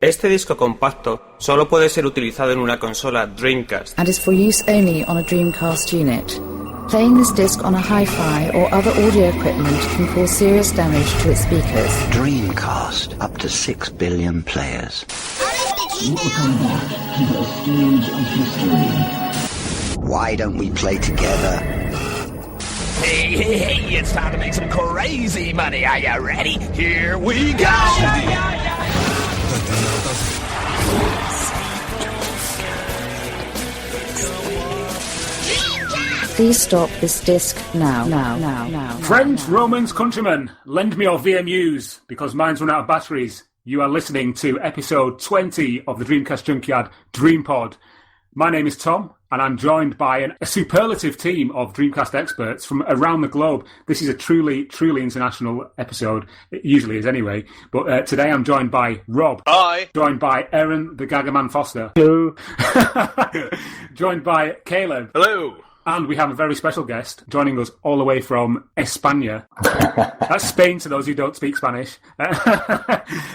Este disco compacto solo puede ser utilizado en una consola Dreamcast. And is for use only on a Dreamcast unit. Playing this disc on a hi-fi or other audio equipment can cause serious damage to its speakers. Dreamcast, up to 6 billion players. Welcome back to the stage of history. Why don't we play together? Hey, it's time to make some crazy money. Are you ready? Here we go! Please stop this disc now. Friends, Romans, countrymen, lend me your VMUs, because mine's run out of batteries. You are listening to episode 20 of the Dreamcast Junkyard Dream Pod. My name is Tom, and I'm joined by a superlative team of Dreamcast experts from around the globe. This is a truly international episode. It usually is anyway. But today I'm joined by Rob. Hi. Joined by Aaron, the Gagaman Foster. Hello. Joined by Caleb. Hello. And we have a very special guest joining us all the way from España. That's Spain to those who don't speak Spanish.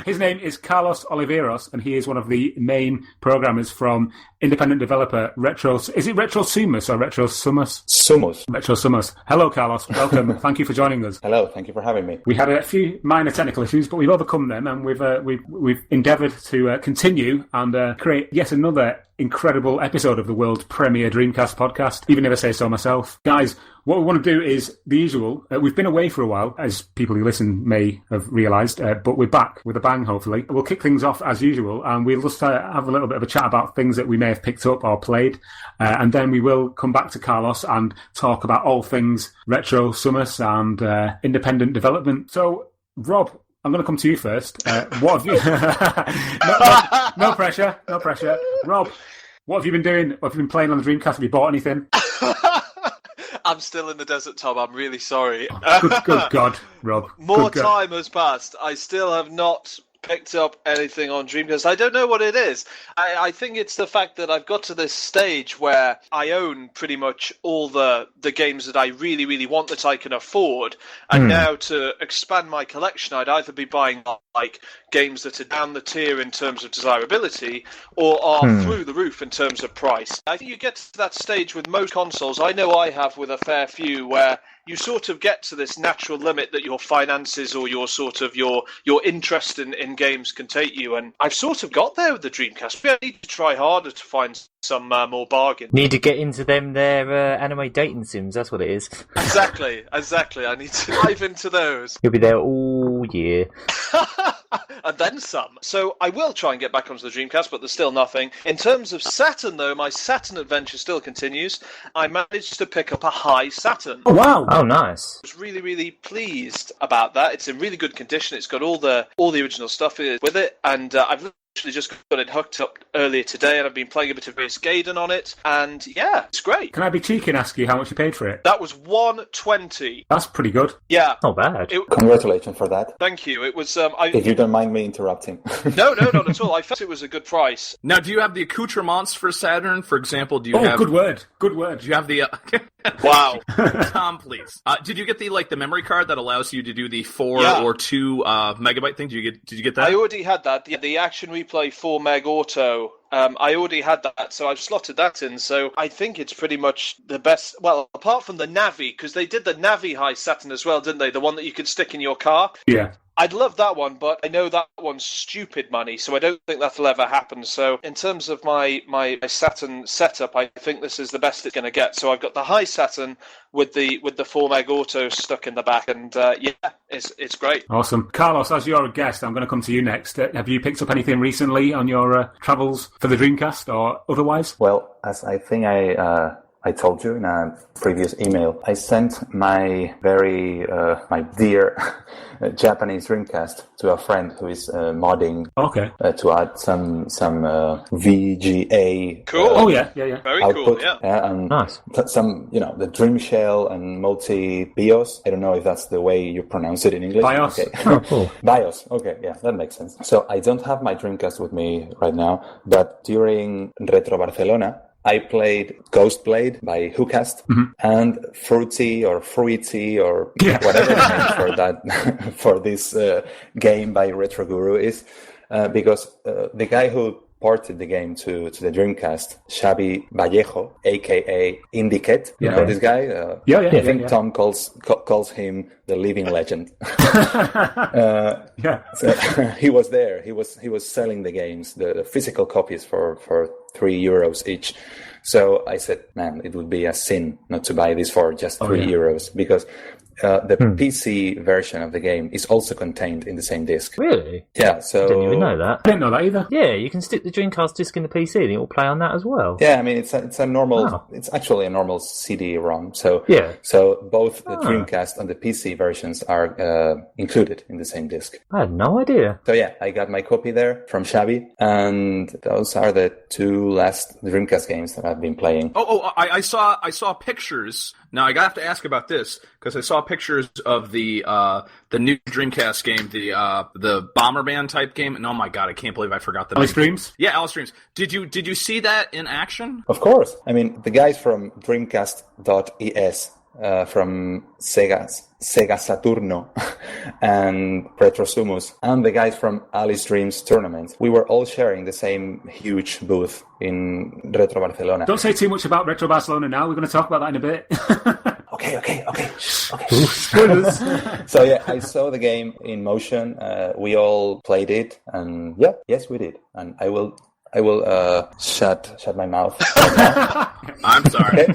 His name is Carlos Oliveros, and he is one of the main programmers from independent developer Retro... Is it Retro Sumus or Retro Sumus? Sumus. Retro Sumus. Hello, Carlos. Welcome. Thank you for joining us. Hello. Thank you for having me. We had a few minor technical issues, but we've overcome them, and we've endeavoured to continue and create yet another incredible episode of the world premiere Dreamcast podcast, even if I say so myself. Guys, what we want to do is the usual. We've been away for a while, as people who listen may have realised, but we're back with a bang, hopefully. We'll kick things off as usual, and we'll just have a little bit of a chat about things that we may have picked up or played, and then we will come back to Carlos and talk about all things Retro Sumus and independent development. So, Rob, I'm going to come to you first. What have you... no pressure. Rob, what have you been doing? What have you been playing on the Dreamcast? Have you bought anything? I'm still in the desert, Tom. I'm really sorry. Good God, Rob. More time has passed. I still have not picked up anything on Dreamcast. I don't know what it is. I think it's the fact that I've got to this stage where I own pretty much all the games that I really, really want that I can afford. And now to expand my collection, I'd either be buying like games that are down the tier in terms of desirability or are through the roof in terms of price. I think you get to that stage with most consoles. I know I have with a fair few where you sort of get to this natural limit that your finances or your sort of your interest in games can take you, and I've sort of got there with the Dreamcast. I need to try harder to find some more bargain. Need to get into their anime dating sims, that's what it is. Exactly. I need to dive into those. You'll be there all year. And then some. So I will try and get back onto the Dreamcast, but there's still nothing. In terms of Saturn, though, my Saturn adventure still continues. I managed to pick up a high Saturn. Oh, wow. Oh, nice. I was really, really pleased about that. It's in really good condition. It's got all the original stuff with it, and I've actually just got it hooked up earlier today, and I've been playing a bit of Race Gaiden on it, and yeah, it's great. Can I be cheeky and ask you how much you paid for it? That was $120. That's pretty good. Yeah. Not bad. Congratulations for that. Thank you. It was... if you don't mind me interrupting. No, not at all. I felt it was a good price. Now, do you have the accoutrements for Saturn? For example, do you have... Good word. Do you have the... Wow. Tom, please. Did you get the memory card that allows you to do the 4 or 2 megabyte thing? Did you get that? I already had that. The Action Replay 4 Meg Auto. I already had that, so I've slotted that in. So I think it's pretty much the best. Well, apart from the Navi, because they did the Navi High Saturn as well, didn't they? The one that you could stick in your car. Yeah. I'd love that one, but I know that one's stupid money, so I don't think that'll ever happen. So in terms of my Saturn setup, I think this is the best it's going to get. So I've got the high Saturn with the 4 Meg Auto stuck in the back, and it's great. Awesome. Carlos, as you're a guest, I'm going to come to you next. Have you picked up anything recently on your travels for the Dreamcast or otherwise? Well, as I think I told you in a previous email, I sent my very my dear Japanese Dreamcast to a friend who is modding to add some VGA. Cool. Yeah. Very output, cool. Yeah. And nice. Some the Dream Shell and multi BIOS. I don't know if that's the way you pronounce it in English. BIOS. Okay. Oh, cool. BIOS. Okay, yeah, that makes sense. So I don't have my Dreamcast with me right now, but during Retro Barcelona, I played Ghostblade by Whocast and Fruity or whatever the name for this game by Retro Guru is. because the guy who ported the game to the Dreamcast, Xavi Vallejo, aka Indiket, you know this guy? I think Tom calls him the living legend. So he was there. He was selling the games, the physical copies for €3 each. So I said, man, it would be a sin not to buy this for just €3 because the PC version of the game is also contained in the same disc. Really? Yeah, so... I didn't even know that. I didn't know that either. Yeah, you can stick the Dreamcast disc in the PC and it will play on that as well. Yeah, I mean, it's a normal... It's actually a normal CD-ROM. So both the Dreamcast and the PC versions are included in the same disc. I had no idea. So yeah, I got my copy there from Xavi, and those are the 2 last Dreamcast games that I've been playing. I saw pictures. Now I have to ask about this because I saw pictures of the new Dreamcast game, the Bomberman type game, and oh my god, I can't believe I forgot the name. Alice Dreams? Yeah, Alice Dreams. Did you see that in action? Of course. I mean, the guys from Dreamcast.es, from Sega Saturno and Retro Sumus, and the guys from Alice Dreams Tournament, we were all sharing the same huge booth in Retro Barcelona. Don't say too much about Retro Barcelona now. We're going to talk about that in a bit. Okay. Spoilers. So yeah, I saw the game in motion. We all played it, and yes, we did. And I will shut my mouth. I'm sorry.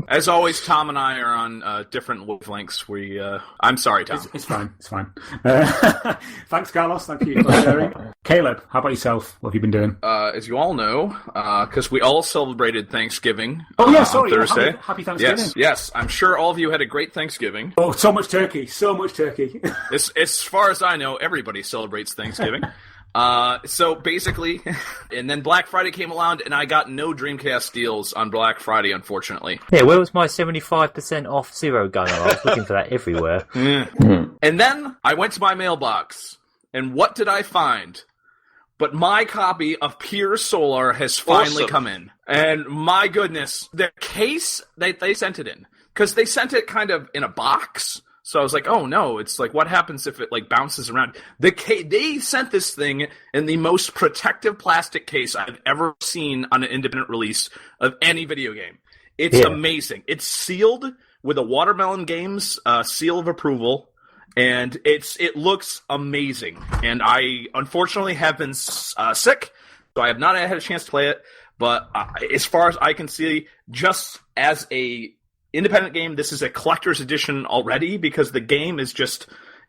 As always, Tom and I are on different wavelengths. I'm sorry, Tom. It's fine. Thanks, Carlos. Thank you for sharing. Caleb, how about yourself? What have you been doing? As you all know, because we all celebrated Thanksgiving on Thursday. Happy Thanksgiving. Yes. I'm sure all of you had a great Thanksgiving. Oh, so much turkey. As far as I know, everybody celebrates Thanksgiving. So basically, and then Black Friday came around, and I got no Dreamcast deals on Black Friday, unfortunately. Yeah, where was my 75% off Zero Gunner? I was looking for that everywhere. And then I went to my mailbox, and what did I find? But my copy of Pure Solar has finally come in. And my goodness, the case that they sent it in, because they sent it kind of in a box. So I was like, oh no, it's like, what happens if it like bounces around? They sent this thing in the most protective plastic case I've ever seen on an independent release of any video game. It's amazing. It's sealed with a Watermelon Games seal of approval, and it looks amazing. And I unfortunately have been sick, so I have not had a chance to play it. But as far as I can see, just as a independent game, this is a collector's edition already because the game is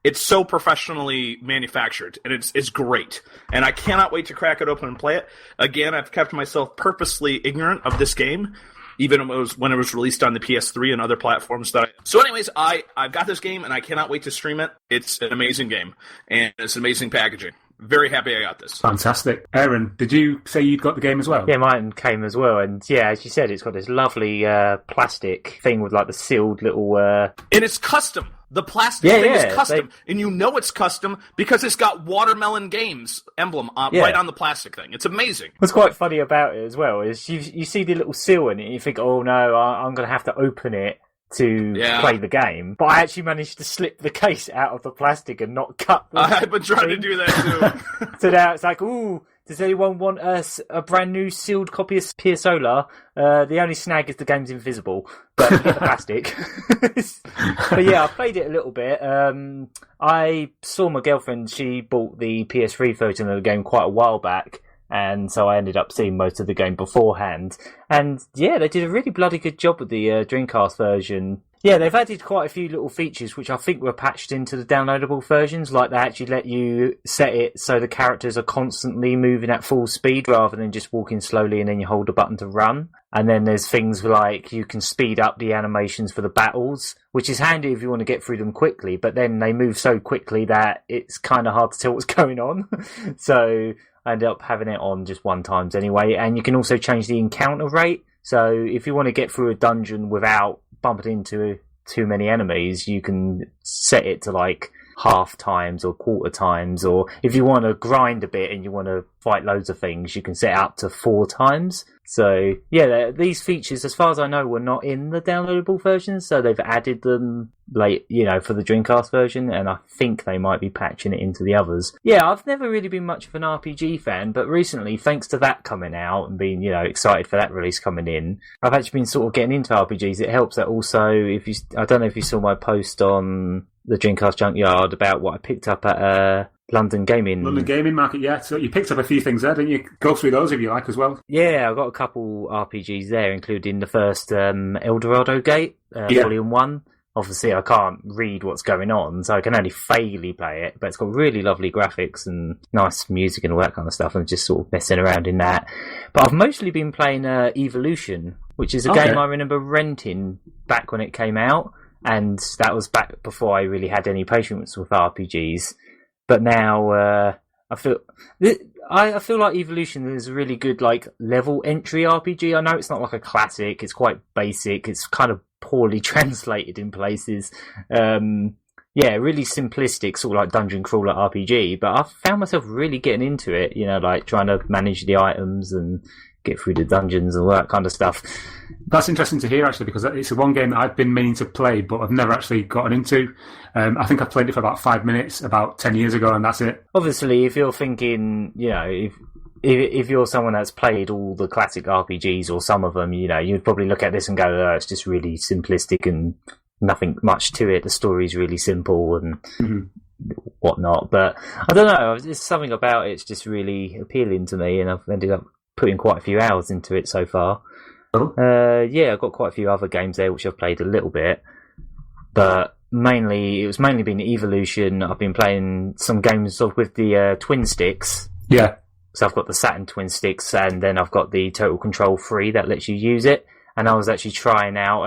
it's so professionally manufactured, and it's great. And I cannot wait to crack it open and play it. Again, I've kept myself purposely ignorant of this game, even when it was released on the PS3 and other platforms. So anyways, I've got this game, and I cannot wait to stream it. It's an amazing game, and it's amazing packaging. Very happy I got this. Fantastic. Aaron, did you say you'd got the game as well? Yeah, mine came as well. And yeah, as you said, it's got this lovely plastic thing with like the sealed little... And it's custom. The plastic thing is custom. And you know it's custom because it's got Watermelon Games emblem right on the plastic thing. It's amazing. What's quite funny about it as well is you see the little seal in it and you think, oh no, I'm going to have to open it to play the game, but I actually managed to slip the case out of the plastic and not cut the I've been trying to do that too. So now it's like, ooh, does anyone want a brand new sealed copy of Pure Solar? The only snag is the game's invisible, but you get the plastic. But yeah, I played it a little bit. I saw my girlfriend, she bought the PS3 version of the game quite a while back, and so I ended up seeing most of the game beforehand. And yeah, they did a really bloody good job with the Dreamcast version. Yeah, they've added quite a few little features which I think were patched into the downloadable versions, like they actually let you set it so the characters are constantly moving at full speed rather than just walking slowly and then you hold a button to run. And then there's things like you can speed up the animations for the battles, which is handy if you want to get through them quickly, but then they move so quickly that it's kind of hard to tell what's going on. So I ended up having it on just one times anyway. And you can also change the encounter rate. So if you want to get through a dungeon without bumping into too many enemies, you can set it to like half times or quarter times, or if you want to grind a bit and you want to fight loads of things, you can set it up to 4 times. So yeah, these features, as far as I know, were not in the downloadable version, so they've added them late, for the Dreamcast version, and I think they might be patching it into the others. Yeah, I've never really been much of an RPG fan, but recently, thanks to that coming out and being, excited for that release coming in, I've actually been sort of getting into RPGs. It helps that also, I don't know if you saw my post on the Dreamcast Junkyard about what I picked up at London Gaming Market, yeah. So you picked up a few things there, didn't you? Go through those if you like as well. Yeah, I've got a couple RPGs there, including the first Eldorado Gate, Volume 1. Obviously, I can't read what's going on, so I can only vaguely play it, but it's got really lovely graphics and nice music and all that kind of stuff, and just sort of messing around in that. But I've mostly been playing Evolution, which is a game I remember renting back when it came out, and that was back before I really had any patience with RPGs. But now I feel like Evolution is a really good level entry RPG. I know it's not like a classic; it's quite basic. It's kind of poorly translated in places. Really simplistic, sort of like dungeon crawler RPG. But I found myself really getting into it. Trying to manage the items and get through the dungeons and all that kind of stuff. That's interesting to hear, actually, because it's one game that I've been meaning to play, but I've never actually gotten into. I think I played it for about 5 minutes about 10 years ago, and that's it. Obviously, if you're thinking, if you're someone that's played all the classic RPGs or some of them, you'd probably look at this and go, oh, it's just really simplistic and nothing much to it. The story's really simple and whatnot. But I don't know, there's something about it's just really appealing to me, and I've ended up putting quite a few hours into it so far. I've got quite a few other games there which I've played a little bit, but it was mainly been Evolution. I've been playing some games with the twin sticks. Yeah. So I've got the Saturn twin sticks, and then I've got the Total Control 3 that lets you use it. And I was actually trying out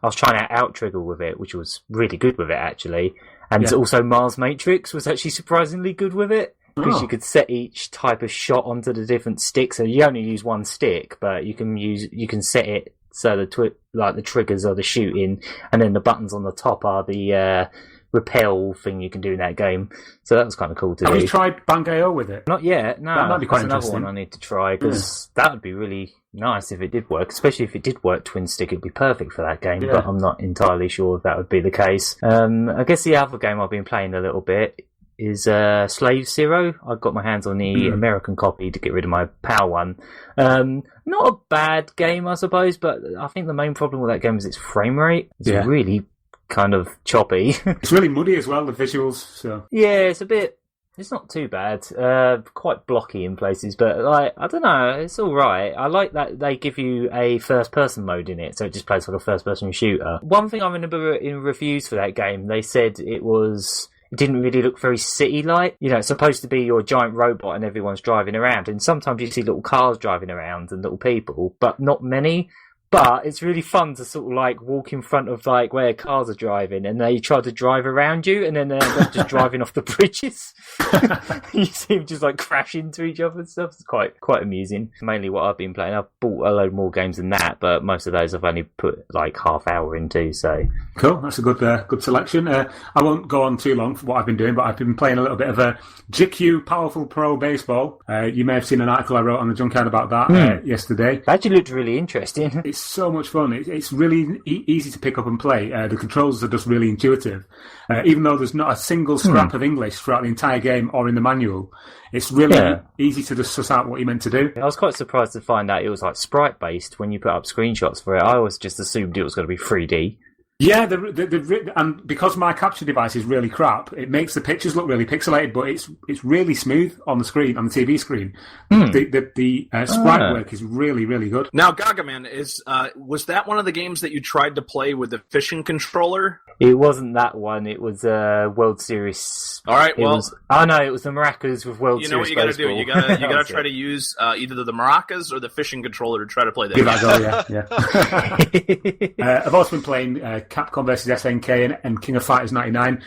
Outrigger with it, which was really good with it actually. And also Mars Matrix was actually surprisingly good with it. Because you could set each type of shot onto the different sticks, so you only use one stick, but you can set it so the triggers are the shooting, and then the buttons on the top are the repel thing you can do in that game. So that was kind of cool to do. Have you tried Bangai-O with it? Not yet. No, that might be quite that's interesting. another one I need to try, because that would be really nice if it did work. Especially if it did work twin stick, it'd be perfect for that game. But I'm not entirely sure if that would be the case. I guess the other game I've been playing a little bit is Slave Zero. I got my hands on the American copy to get rid of my PAL one. Not a bad game, I suppose, but I think the main problem with that game is its frame rate. It's really kind of choppy. It's really muddy as well, the visuals. So yeah, it's not too bad. Quite blocky in places, but I don't know, it's all right. I like that they give you a first-person mode in it, so it just plays like a first-person shooter. One thing I remember in reviews for that game, they said it didn't really look very city-like. It's supposed to be your giant robot and everyone's driving around, and sometimes you see little cars driving around and little people, but not many. But it's really fun to sort of walk in front of where cars are driving, and they try to drive around you, and then they're just driving off the bridges. You see them just crash into each other and stuff. It's quite amusing. Mainly what I've been playing. I've bought a load more games than that, but most of those I've only put half hour into. So cool. That's a good selection. I won't go on too long for what I've been doing, but I've been playing a little bit of a GQ Powerful Pro Baseball. You may have seen an article I wrote on the Junkyard about that yesterday. That actually looked really interesting. It's so much fun. It's really easy to pick up and play. The controls are just really intuitive. Even though there's not a single scrap of English throughout the entire game or in the manual, it's really easy to just suss out what you're meant to do. I was quite surprised to find out it was sprite-based when you put up screenshots for it. I always just assumed it was going to be 3D. Yeah, and because my capture device is really crap, it makes the pictures look really pixelated, but it's really smooth on the screen, on the TV screen. The sprite work is really, really good. Now, Gagaman, was that one of the games that you tried to play with the fishing controller? It wasn't that one. It was World Series. All right, it was the Maracas with World Series. You know what you got to do? You got to try to use either the Maracas or the fishing controller to try to play that. Give that a go, yeah. I've also been playing Capcom vs SNK and King of Fighters 99.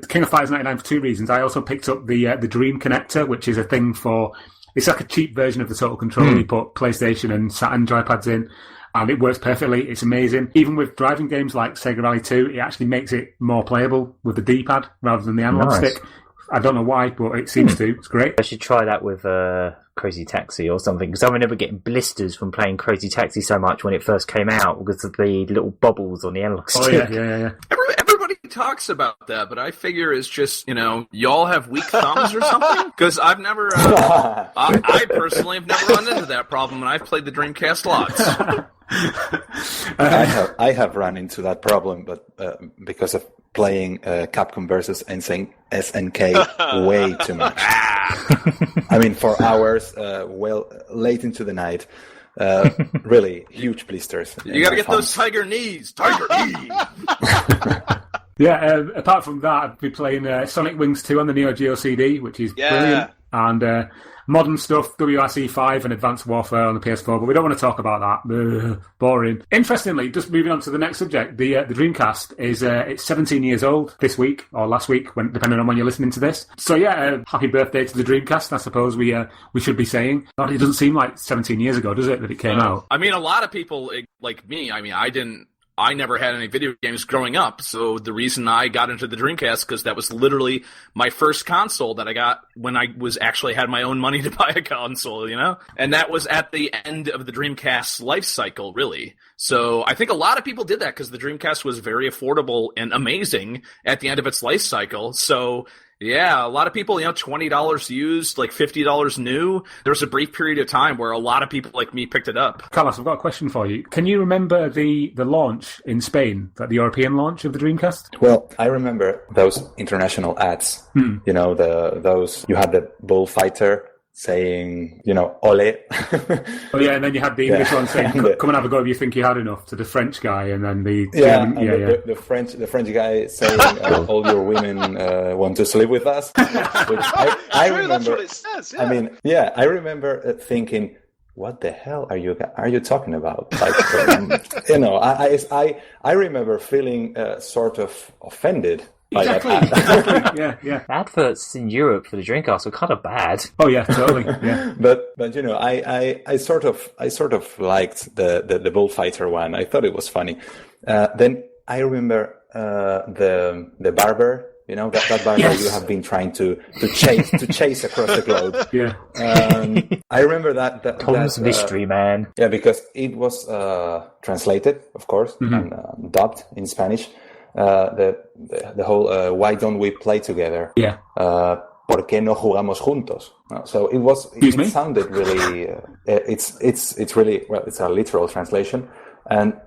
King of Fighters 99 for two reasons. I also picked up the Dream Connector, which is a thing for... It's like a cheap version of the Total Control. You put PlayStation and Saturn joypads in. and it works perfectly. It's amazing. Even with driving games like Sega Rally 2, it actually makes it more playable with the D-pad rather than the analog stick. I don't know why, but it seems to. It's great. I should try that with Crazy Taxi or something, because I remember getting blisters from playing Crazy Taxi so much when it first came out because of the little bubbles on the analog stick. Oh, yeah. Everybody talks about that, but I figure it's just, y'all have weak thumbs or something? Because I've never, I personally have never run into that problem, and I've played the Dreamcast lots. I have run into that problem, but because of playing Capcom versus SNK way too much. I mean, for hours, late into the night. Really huge blisters. You gotta get those tiger knees. Yeah, apart from that, I've been playing Sonic Wings 2 on the Neo Geo CD, which is brilliant. And modern stuff, WRC 5 and Advanced Warfare on the PS4, but we don't want to talk about that. Boring. Interestingly, just moving on to the next subject, the Dreamcast is it's 17 years old this week, or last week, depending on when you're listening to this. So happy birthday to the Dreamcast, I suppose we should be saying. But it doesn't seem like 17 years ago, does it, that it came out? I mean, a lot of people, like me, I never had any video games growing up, so the reason I got into the Dreamcast, because that was literally my first console that I got when I was actually had my own money to buy a console, And that was at the end of the Dreamcast's life cycle, really. So I think a lot of people did that because the Dreamcast was very affordable and amazing at the end of its life cycle. So yeah, a lot of people, $20 used, like $50 new. There was a brief period of time where a lot of people like me picked it up. Carlos, I've got a question for you. Can you remember the launch in Spain, the European launch of the Dreamcast? Well, I remember those international ads. Those you had the bullfighter saying, ole. Oh yeah, and then you had the English one saying, "Come and have a go if you think you had enough," to the French guy, and then the German, the French guy saying, "All your women want to sleep with us." Which I remember. That's what it says. Yeah. I mean, I remember thinking, what the hell are you talking about? Like, I remember feeling sort of offended. Exactly. Yeah. Adverts in Europe for the Dreamcast were kind of bad. Oh yeah, totally. Yeah. but I sort of liked the bullfighter one. I thought it was funny. Then I remember the barber. That barber you have been trying to chase across the globe. Yeah. I remember that Tom's Mystery Man. Yeah, because it was translated, of course, and dubbed in Spanish. The whole why don't we play together? Yeah. ¿Por qué no jugamos juntos? So it sounded really. It's really it's a literal translation, and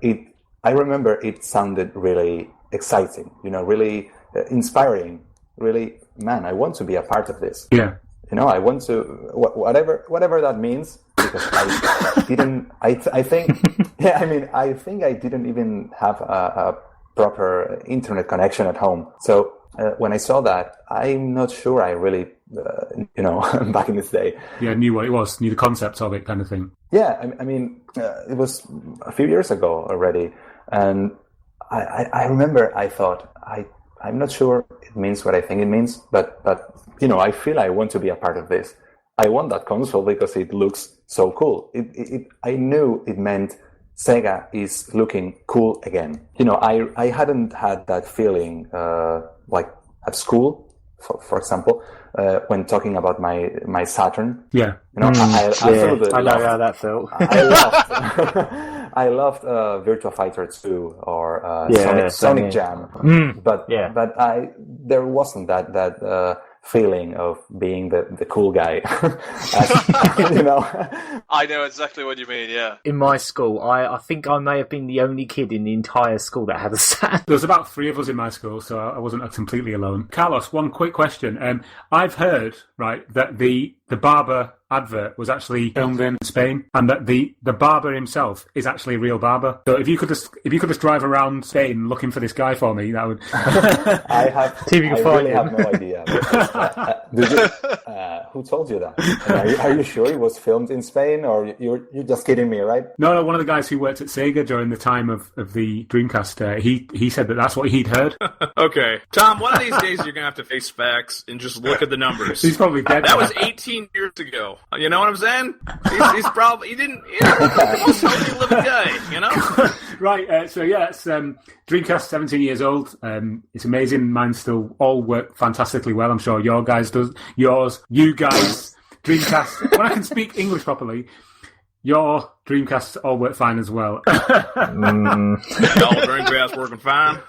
I remember it sounded really exciting. Really inspiring. Really, man, I want to be a part of this. Yeah. I want to whatever that means. Because I didn't. I think. Yeah. I mean, I think I didn't even have a proper internet connection at home. So when I saw that, I'm not sure I really, back in this day. Yeah, knew what it was, knew the concept of it kind of thing. Yeah, I mean, it was a few years ago already. And I remember I thought, I'm not sure it means what I think it means, but I feel I want to be a part of this. I want that console because it looks so cool. I knew it meant Sega is looking cool again. I hadn't had that feeling like at school, for example, when talking about my Saturn. Yeah. I absolutely I know how that felt. I loved Virtua Fighter 2 or Sonic Jam. But there wasn't that feeling of being the cool guy. I know exactly what you mean, yeah. In my school, I think I may have been the only kid in the entire school that had a Saturn. There was about 3 of us in my school, so I wasn't completely alone. Carlos, one quick question. I've heard, that the barber advert was actually filmed in Spain, and that the barber himself is actually a real barber. So if you could just drive around Spain looking for this guy for me, that would. I really have no idea. Who told you that? Are you sure it was filmed in Spain, or you're just kidding me, right? No. One of the guys who worked at Sega during the time of the Dreamcast, he said that's what he'd heard. Okay, Tom. One of these days you're gonna have to face facts and just look at the numbers. He's probably dead. That was 18 17 years ago. You know what I'm saying? He's probably he didn't. The most healthy living guy. You know? Right. So yeah, it's Dreamcast, 17 years old. It's amazing. Mine still all work fantastically well. I'm sure your guys does. You guys, Dreamcast. When I can speak English properly. Your Dreamcasts all work fine as well. Dreamcast working fine.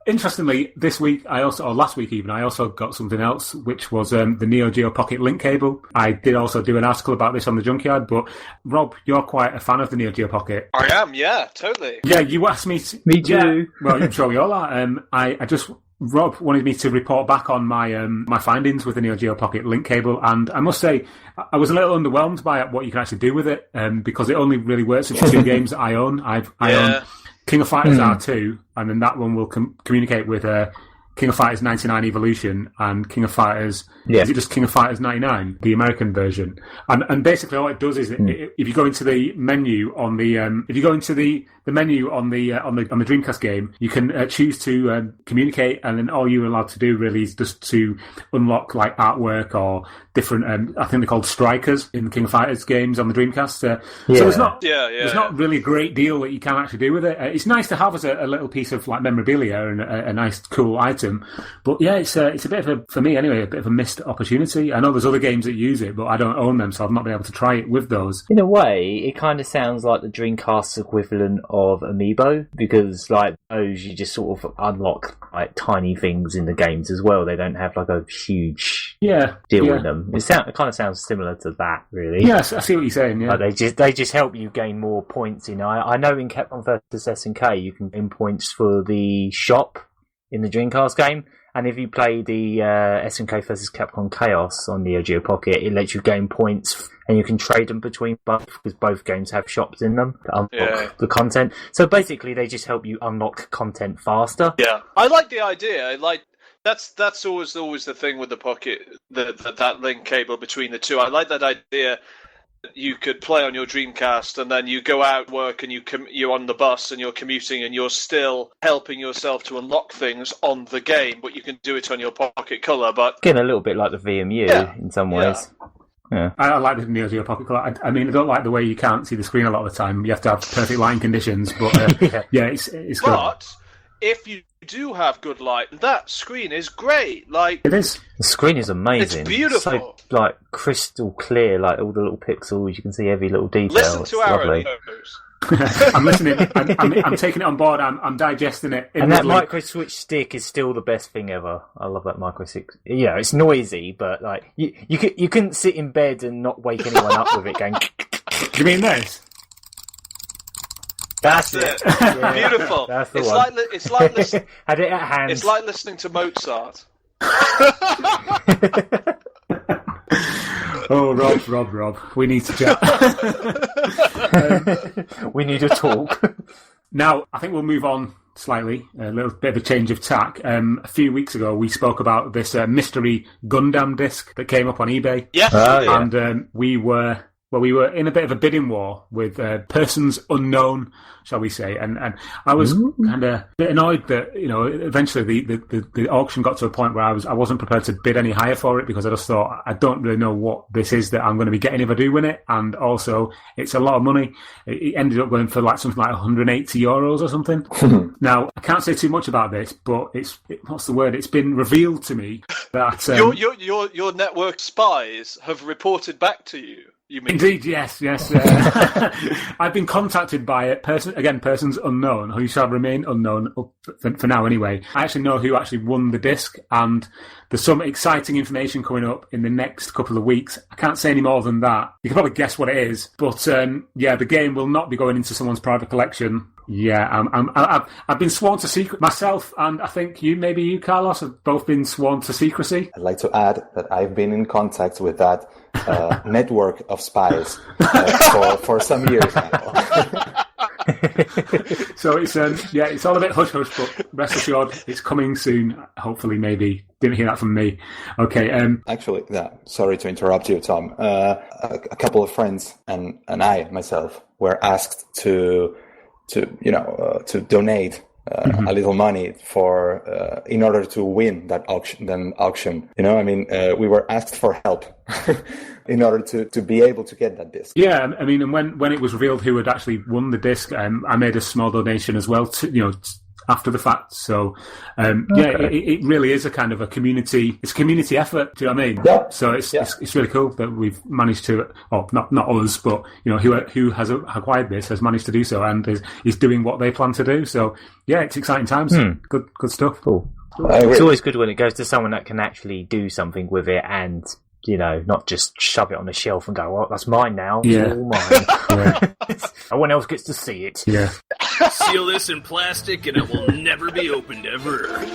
Interestingly, this week or last week even, I also got something else, which was the Neo Geo Pocket link cable. I did also do an article about this on the Junkyard, but Rob, you're quite a fan of the Neo Geo Pocket. I am, yeah, totally. Yeah, you asked me. Me too. Yeah, well, I'm sure we all are. Rob wanted me to report back on my my findings with the Neo Geo Pocket link cable, and I must say I was a little underwhelmed by what you can actually do with it, because it only really works with two games that I own. I own King of Fighters R2, and then that one will communicate with King of Fighters 99 Evolution and King of Fighters. Yeah. Is it just King of Fighters 99, the American version? And basically all it does is if you go into the menu on the menu on the Dreamcast game, you can choose to communicate, and then all you're allowed to do really is just to unlock like artwork or different. I think they're called strikers in King of Fighters games on the Dreamcast. So there's not really a great deal that you can actually do with it. It's nice to have as a little piece of like memorabilia and a nice cool item. But yeah, it's a bit of for me anyway, a bit of a missed opportunity. I know there's other games that use it, but I don't own them, so I've not been able to try it with those. In a way, it kind of sounds like the Dreamcast's equivalent of Amiibo, because like those you just sort of unlock like tiny things in the games as well. They don't have like a huge deal with them. It kind of sounds similar to that, really. Yes, I see what you're saying. Yeah, like they just help you gain more points. You know, I know in Capcom vs SNK you can gain points for the shop in the Dreamcast game. And if you play the SNK vs Capcom Chaos on Neo Geo Pocket, it lets you gain points, and you can trade them between both, because both games have shops in them to unlock the content. So basically, they just help you unlock content faster. Yeah, I like the idea. That's always the thing with the Pocket, that link cable between the two. I like that idea. You could play on your Dreamcast, and then you go out work, and you're on the bus, and you're commuting, and you're still helping yourself to unlock things on the game, but you can do it on your Pocket Color. But getting a little bit like the VMU in some ways. Yeah. I like the Neo Geo Pocket Color. I mean, I don't like the way you can't see the screen a lot of the time. You have to have perfect lighting conditions, but it's good. But if you do have good light, that screen is great. Like, it is. The screen is amazing. It's beautiful. So, like, crystal clear, like all the little pixels. You can see every little detail. Listen to Aaron. I'm listening. I'm taking it on board. I'm digesting it. And that micro switch stick is still the best thing ever. I love that micro switch. Yeah, it's noisy, but like you couldn't sit in bed and not wake anyone up with it going. Do you mean this? That's it. Yeah. Beautiful. That's the one. It's like had it at hand. It's like listening to Mozart. Oh, Rob, we need to chat. We need to talk. Now, I think we'll move on slightly, a little bit of a change of tack. A few weeks ago, we spoke about this mystery Gundam disc that came up on eBay. Yes, and we were in a bit of a bidding war with persons unknown, shall we say, and I was kind of a bit annoyed that, you know, eventually the auction got to a point where I wasn't prepared to bid any higher for it, because I just thought, I don't really know what this is that I'm going to be getting if I do win it, and also it's a lot of money. It ended up going for like something like €180 or something. Now, I can't say too much about this, but what's the word? It's been revealed to me that your network spies have reported back to you. You mean? Indeed, yes. I've been contacted by persons unknown, who shall remain unknown for now anyway. I actually know who actually won the disc, and there's some exciting information coming up in the next couple of weeks. I can't say any more than that. You can probably guess what it is, but the game will not be going into someone's private collection. Yeah, I've been sworn to secret myself, and I think you, Carlos, have both been sworn to secrecy. I'd like to add that I've been in contact with that network of spies for some years now. So it's all a bit hush hush, but rest assured, it's coming soon. Hopefully, maybe. Didn't hear that from me. Okay. Actually, sorry to interrupt you, Tom. A couple of friends and I myself were asked to donate a little money for in order to win that auction. You know, I mean, we were asked for help in order to be able to get that disc. Yeah, I mean, and when it was revealed who had actually won the disc, I made a small donation as well to, after the fact. So, it really is a kind of a community. It's a community effort. Do you know what I mean? Yeah. So it's really cool that we've managed to, not us, but who has acquired this has managed to do so and is doing what they plan to do. So yeah, it's exciting times. Good stuff. Cool. It's always good when it goes to someone that can actually do something with it and, not just shove it on the shelf and go, well, that's mine now. It's all mine. No one else gets to see it. Yeah. Seal this in plastic and it will never be opened ever.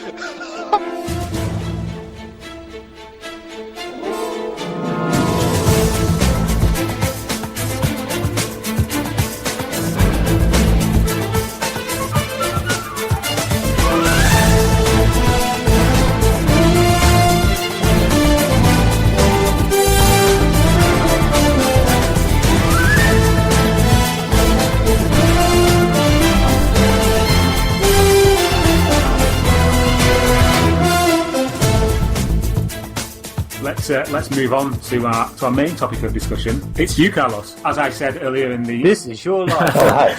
Let's move on to our main topic of discussion. It's you, Carlos. As I said earlier in the... This is your life. Hi.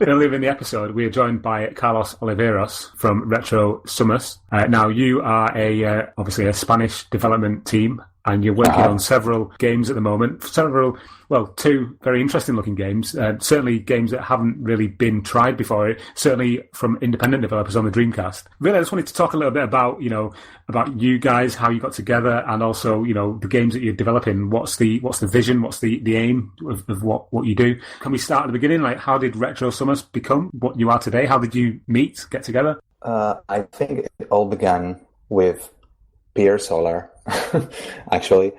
Earlier in the episode, we are joined by Carlos Oliveros from Retro Sumus. Now, you are obviously a Spanish development team, and you're working on several games at the moment. Two very interesting looking games. Certainly games that haven't really been tried before. Certainly from independent developers on the Dreamcast. Really, I just wanted to talk a little bit about you guys, how you got together, and also the games that you're developing. What's the vision? What's the aim of what you do? Can we start at the beginning? Like, how did Retro Sumus become what you are today? How did you get together? I think it all began with Pier Solar, actually.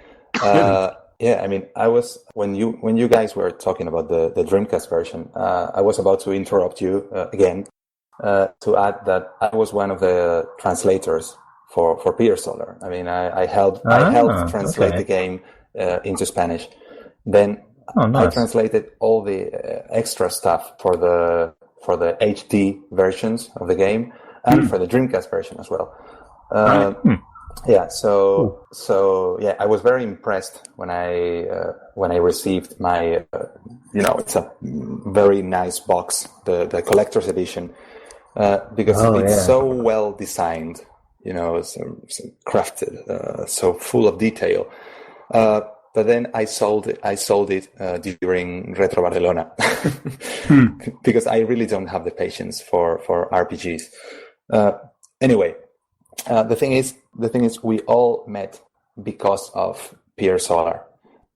Yeah, I mean, I was when you guys were talking about the Dreamcast version, I was about to interrupt you again to add that I was one of the translators for Pier Solar. I mean, I helped translate the game into Spanish. Then I translated all the extra stuff for the HD versions of the game and for the Dreamcast version as well. Yeah, so yeah, I was very impressed when I received my it's a very nice box, the collector's edition, because it's so well designed, so crafted, so full of detail. But then I sold it during Retro Barcelona because I really don't have the patience for RPGs. Anyway. The thing is, we all met because of Pier Solar,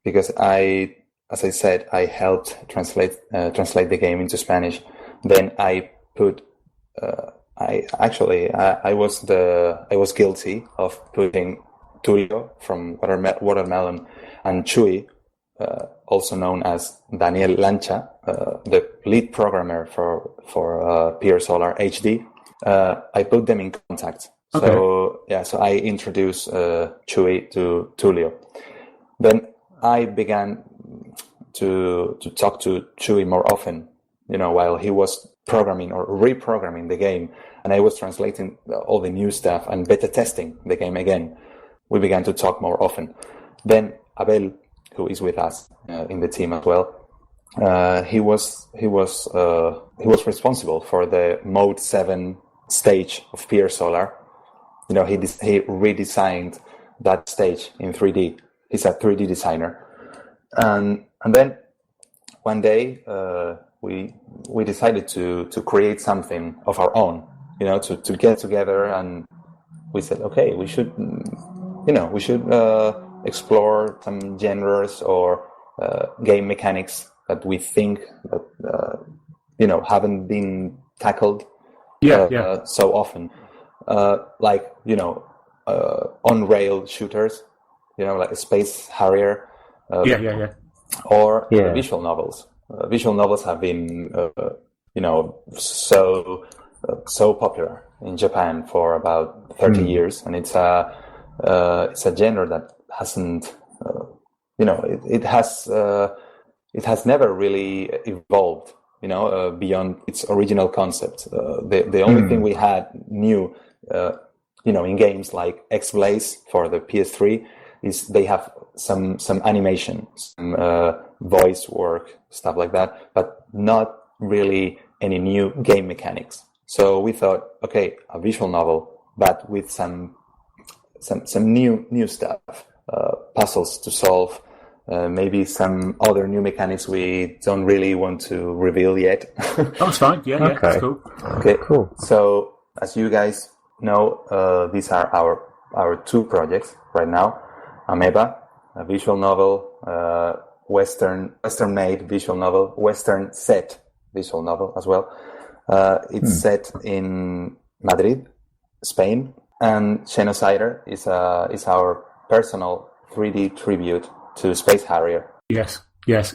because as I said, I helped translate the game into Spanish. Then I put, I was guilty of putting Tulio from Watermelon and Chuy, also known as Daniel Lancha, the lead programmer for Pier Solar HD. I put them in contact. Okay. So I introduced Chuy to Tulio. Then I began to talk to Chuy more often, while he was programming or reprogramming the game, and I was translating all the new stuff and beta testing the game again. We began to talk more often. Then Abel, who is with us in the team as well, he was responsible for the Mode 7 stage of Pier Solar. He redesigned that stage in 3D. He's a 3D designer, and then one day we decided to create something of our own. To get together, and we said, okay, we should explore some genres or game mechanics that we think that haven't been tackled so often. Like on-rail shooters, like Space Harrier, or visual novels. Visual novels have been, so popular in Japan for about 30 years, and it's a genre that hasn't, it has never really evolved beyond its original concept. The only thing we had new, in games like X-Blaze for the PS3 is they have some animation, some voice work, stuff like that, but not really any new game mechanics. So we thought, okay, a visual novel, but with some new stuff, puzzles to solve, maybe some other new mechanics we don't really want to reveal yet. That's fine. Yeah, okay. That's cool. Okay, cool. So as you guys know, these are our two projects right now. Ameba, a visual novel, Western-made visual novel, Western set visual novel as well. It's set in Madrid, Spain, and Genocider is our personal 3D tribute to Space Harrier. Yes.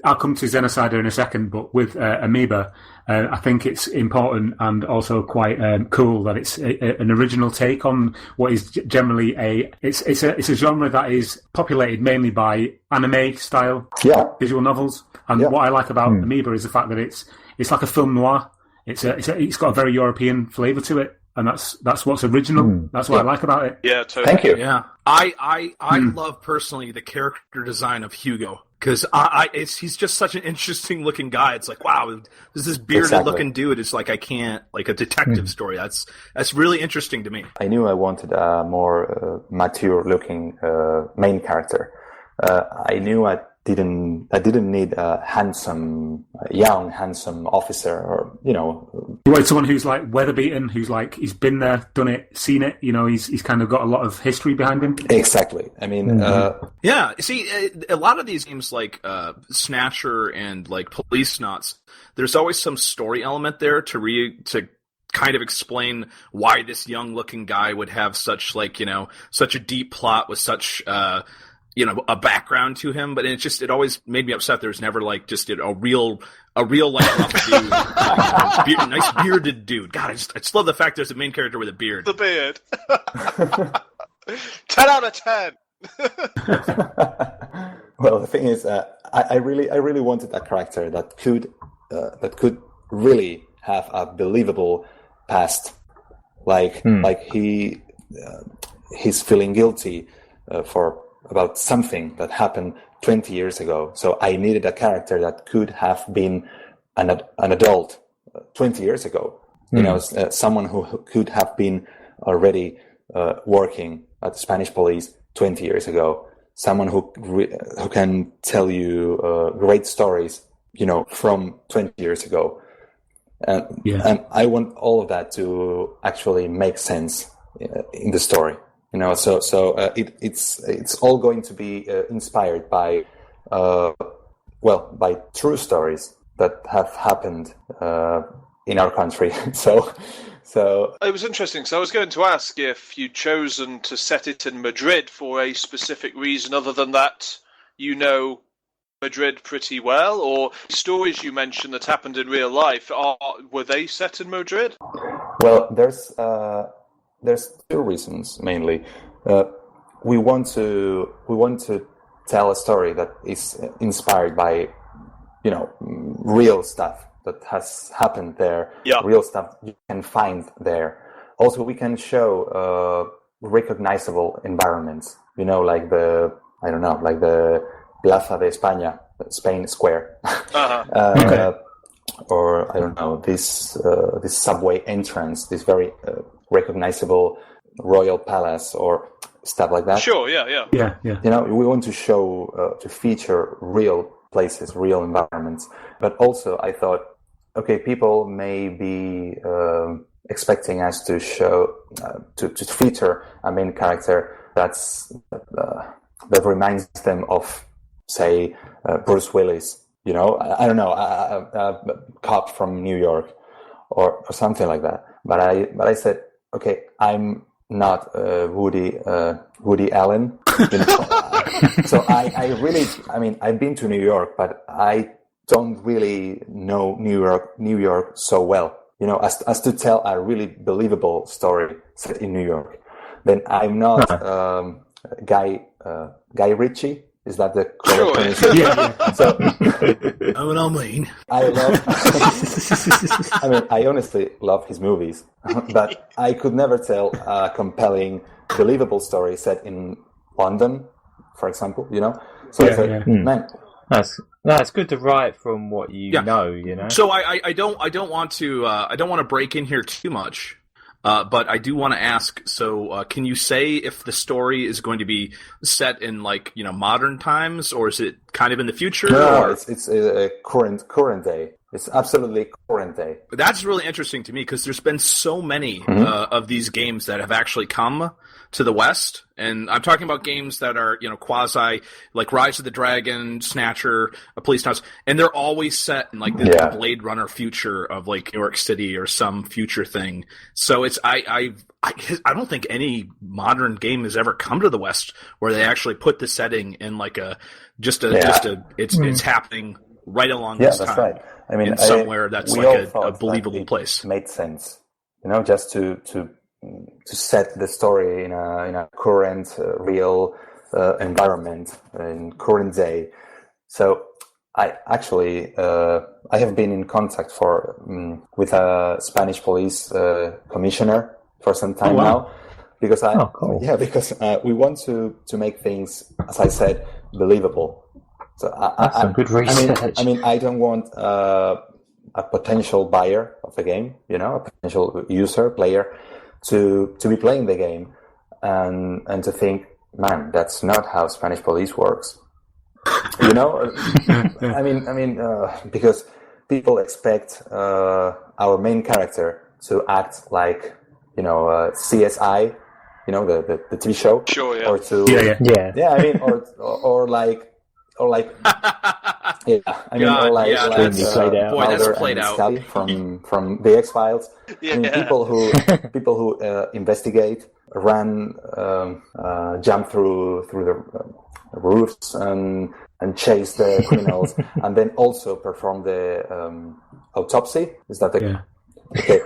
I'll come to Genocider in a second, but with Amoeba, I think it's important and also quite cool that it's an original take on what is generally it's a genre that is populated mainly by anime style visual novels. And what I like about Amoeba is the fact that it's like a film noir. It's got a very European flavour to it. And that's what's original. That's what I like about it. Yeah, totally. Thank you. Yeah, I love personally the character design of Hugo because he's just such an interesting looking guy. It's like, wow, there's this bearded looking dude. It's like I can't like a detective story. That's really interesting to me. I knew I wanted a more mature looking main character. I knew I didn't need a young, handsome officer, or You wanted someone who's like weather beaten, who's like he's been there, done it, seen it. He's kind of got a lot of history behind him. Exactly. I mean, yeah. See, a lot of these games like Snatcher and like Police Knots, there's always some story element there to kind of explain why this young looking guy would have such such a deep plot with such a background to him, but it always made me upset. There's never like just a real like rough dude, nice bearded dude. God, I just love the fact there's a main character with a beard. The beard. 10 out of 10. Well, the thing is, I really wanted a character that could really have a believable past, like he's feeling guilty for about something that happened 20 years ago. So I needed a character that could have been an adult 20 years ago. Someone who could have been already working at the Spanish police 20 years ago. Someone who can tell you great stories, from 20 years ago. And I want all of that to actually make sense in the story. So it's all going to be inspired by true stories that have happened in our country. So it was interesting. So I was going to ask if you'd chosen to set it in Madrid for a specific reason, other than that, Madrid pretty well, or stories you mentioned that happened in real life, were they set in Madrid? Well, there's two reasons mainly. We want to tell a story that is inspired by, real stuff that has happened there. Yeah. Real stuff you can find there. Also, we can show recognizable environments. Like the Plaza de España, Spain Square, or I don't know, this subway entrance, this very recognizable royal palace or stuff like that. Sure, yeah. We want to show, to feature real places, real environments. But also, I thought, okay, people may be expecting us to show, to feature a main character that reminds them of, say, Bruce Willis. I don't know, a cop from New York or something like that. But I said, okay, I'm not Woody Allen. So I really, I've been to New York, but I don't really know New York so well, as to tell a really believable story set in New York. Then I'm not Guy Ritchie. Is that the correct Sure. pronunciation? So Oh, what I mean. I love. I mean, I honestly love his movies, but I could never tell a compelling, believable story set in London, for example. So I said, man, That's good to write from what you know. So I don't want to break in here too much. But I do want to ask, so can you say if the story is going to be set in modern times, or is it kind of in the future? No, it's a current day. It's absolutely current day. That's really interesting to me because there's been so many of these games that have actually come to the West, and I'm talking about games that are quasi like Rise of the Dragon, Snatcher, Police House, and they're always set in the Blade Runner future of New York City or some future thing. So it's I don't think any modern game has ever come to the West where they actually put the setting in it's happening right along this time. That's right. I mean, somewhere that's a believable place. It made sense, just to set the story in a current, real environment in current day. So I actually I have been in contact with a Spanish police commissioner for some time now, because we want to make things, as I said, believable. So That's some good research. I mean, I don't want a potential buyer of the game, a potential player, to be playing the game and to think, man, that's not how Spanish police works. I mean, because people expect our main character to act like CSI, the TV show, Sure, yeah. or to I mean, or like. Boy, that's played out from the X-Files. Yeah. I mean, people who investigate, run, jump through the roofs and chase the criminals, and then also perform the autopsy. Is that the? Yeah. Okay.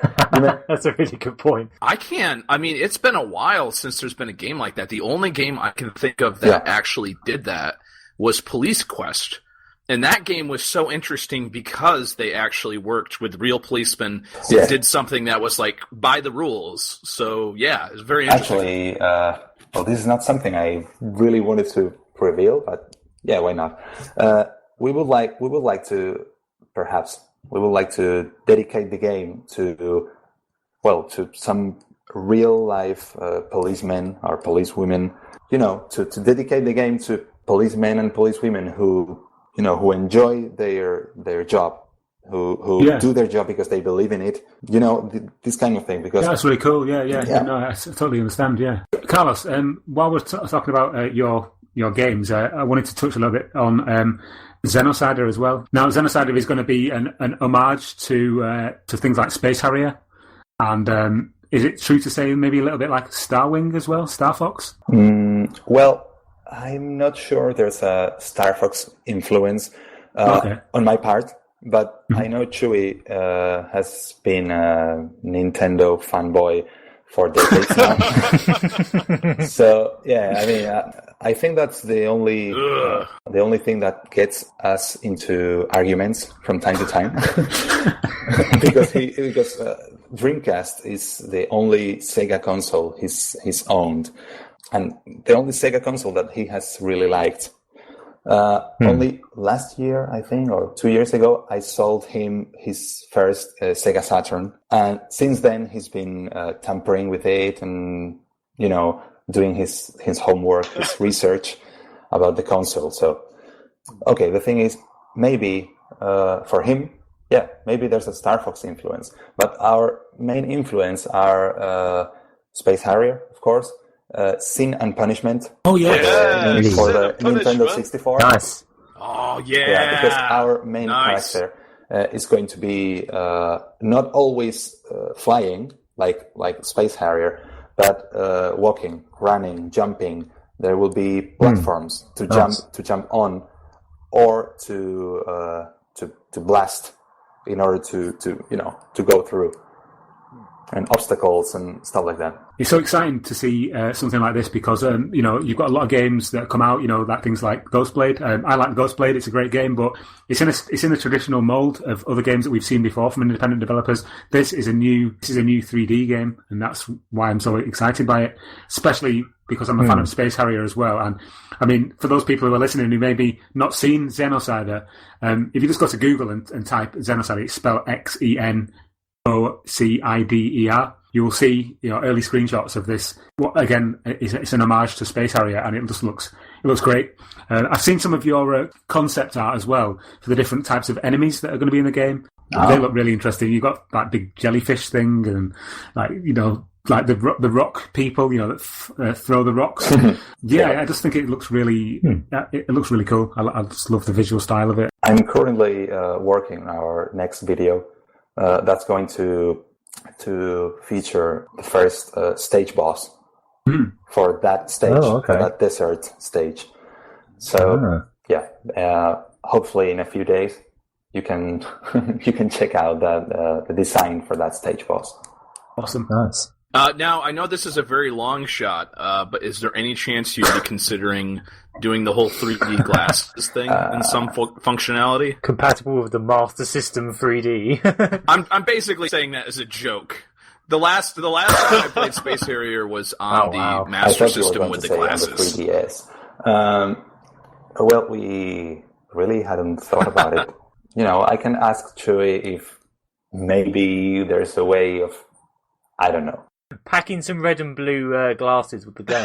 That's a really good point. It's been a while since there's been a game like that. The only game I can think of that actually did that was Police Quest. And that game was so interesting because they actually worked with real policemen and did something that was by the rules. So it was very interesting. Actually, this is not something I really wanted to reveal, but why not? We would like to dedicate the game to some real life policemen or policewomen, to dedicate the game to policemen and policewomen who enjoy their job, who do their job because they believe in it. This kind of thing. Because that's really cool. Yeah. No, I totally understand. Yeah, Carlos. While we're talking about your games, I wanted to touch a little bit on Xenocider as well. Now, Xenocider is going to be an homage to things like Space Harrier, and is it true to say maybe a little bit like Starwing as well, Star Fox? Well, I'm not sure there's a Star Fox influence on my part, but I know Chewy has been a Nintendo fanboy for decades now. So I think that's the only thing that gets us into arguments from time to time, because Dreamcast is the only Sega console he's owned. And the only Sega console that he has really liked. Only last year, I think, or 2 years ago, I sold him his first Sega Saturn. And since then, he's been tampering with it and, doing his homework, his research about the console. So, okay, the thing is, maybe for him, maybe there's a Star Fox influence. But our main influence are Space Harrier, of course, Sin and Punishment. Oh yeah, for the Nintendo 64. Nice. Oh yeah, because our main character is going to be not always flying like Space Harrier, but walking, running, jumping. There will be platforms to jump on, or to blast in order to go through. and obstacles and stuff like that. It's so exciting to see something like this because, you've got a lot of games that come out, like things like Ghostblade. I like Ghostblade. It's a great game, but it's in the traditional mold of other games that we've seen before from independent developers. This is a new 3D game, and that's why I'm so excited by it, especially because I'm a fan of Space Harrier as well. And I mean, for those people who are listening who maybe not seen Xenocider, if you just go to Google and type Xenocider, it's spelled XENOCIDER. You will see, early screenshots of this. What again? It's an homage to Space Harrier, and it just looks great. I've seen some of your concept art as well for the different types of enemies that are going to be in the game. Oh. They look really interesting. You've got that big jellyfish thing, and like the rock people, that throw the rocks. Yeah, I just think it looks really, it looks really cool. I just love the visual style of it. I'm currently working on our next video that's going to feature the first stage boss for that stage, for that desert stage. So hopefully in a few days you can you can check out the design for that stage boss. Awesome, nice. Now, I know this is a very long shot, but is there any chance you'd be considering doing the whole 3D glasses thing in some functionality? Compatible with the Master System 3D. I'm basically saying that as a joke. The last time I played Space Harrier was on the Master System with the glasses. On the 3DS. Well, we really hadn't thought about it. I can ask Chewie if maybe there's a way of, I don't know. Packing some red and blue glasses with the game.